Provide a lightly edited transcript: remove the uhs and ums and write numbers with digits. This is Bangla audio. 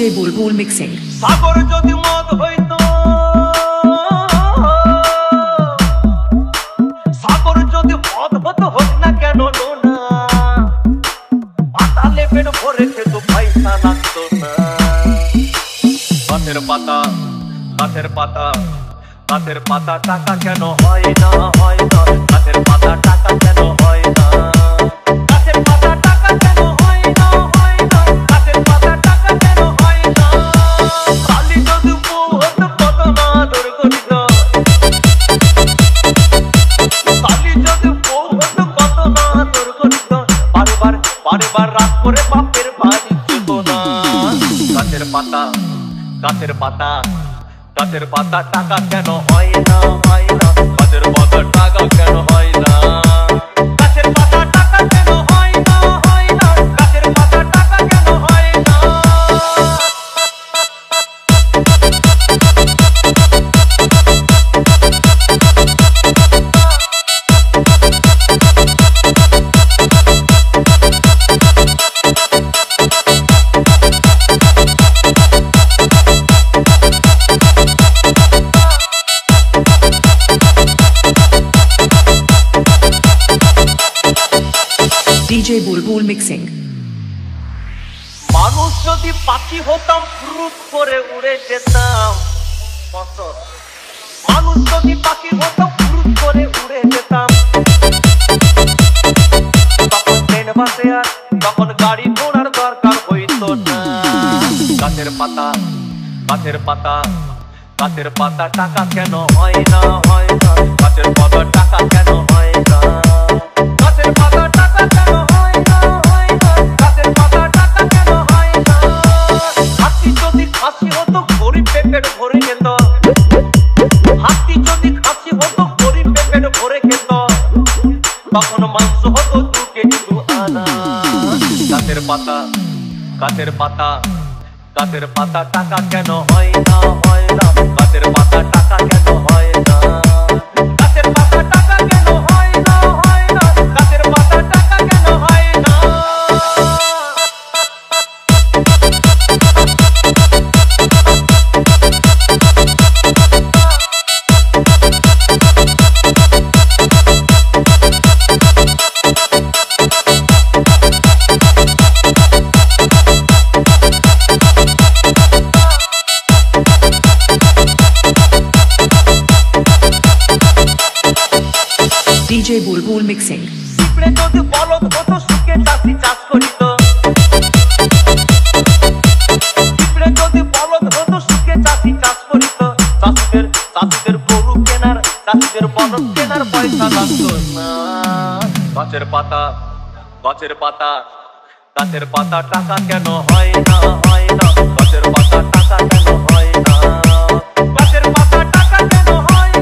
DJ Bulbul Mixing. সাগর যদি মদ হইতো, সাগর যদি মদ হতো, হোক না কেন নোনা, পাতালে পেট ভরে খেতো, পয়সা লাগতো না। গাছের পাতা, গাছের পাতা, গাছের পাতা, টাকা কেন হয় না, হয় না, গাছের পাতা, টাকা কেন হয় না, গাছের পাতা, টাকা কেন হয় না, হয় না, গাছের পাতা, টাকা কেন হয় না। কালি যদি বউ হতো কত না আদর করিত, কালি যদি বউ হতো কত না আদর করিত, বারবার বারবার রাগ করে বাপের বাড়ি যেত না। গাছের পাতা, গাছের পাতা, গাছের পাতা, টাকা কেন হয় না, হয় না, গাছের পাতা, টাকা কেন হয় না, গাছের পাতা, টাকা কেন হয় না, হয় না, গাছের পাতা, টাকা কেন হয় না। DJ Bulbul Mixing. মানুষ যদি পাখি হতাম, ফুরুত করে উড়ে যেতাম, মানুষ যদি পাখি হতাম, ফুরুত করে উড়ে যেতাম, তখন ট্রেন বাসে আর তখন গাড়ি ঘোড়ার দরকার হইতো না। গাছের পাতা, গাছের পাতা, গাছের পাতা, টাকা কেন হয় না, হয় না, গাছের পাতা, টাকা কেন হয় না, গাছের পাতা, টাকা কেন হয় না, হয় না, গাছের পাতা, টাকা কেন হয় না। হাতি যদি খাসি হতো, গরিব পেট ভরে খেত, হাতি যদি খাসি হতো, গরিব পেট ভরে খেত, তখন মাংস হতো 2 কেজি 2 আনা। গাছের পাতা, গাছের পাতা, গাছের পাতা, টাকা কেন হয় না, হয় না, গাছের পাতা, টাকা কেন হয় না, গাছের পাতা, টাকা কেন হয় না, হয় না, গাছের পাতা, টাকা কেন হয় না। DJ Bulbul Mixing. পিঁপড়ে যদি বলদ হতো, সুখে চাষি চাষ করিত, পিঁপড়ে যদি বলদ হতো, সুখে চাষি চাষ করিত, চাষিদের, চাষিদের গরু কেনার, চাষিদের বলদ কেনার পয়সা লাগতো না। গাছের পাতা, গাছের পাতা, গাছের পাতা, টাকা কেন হয় না,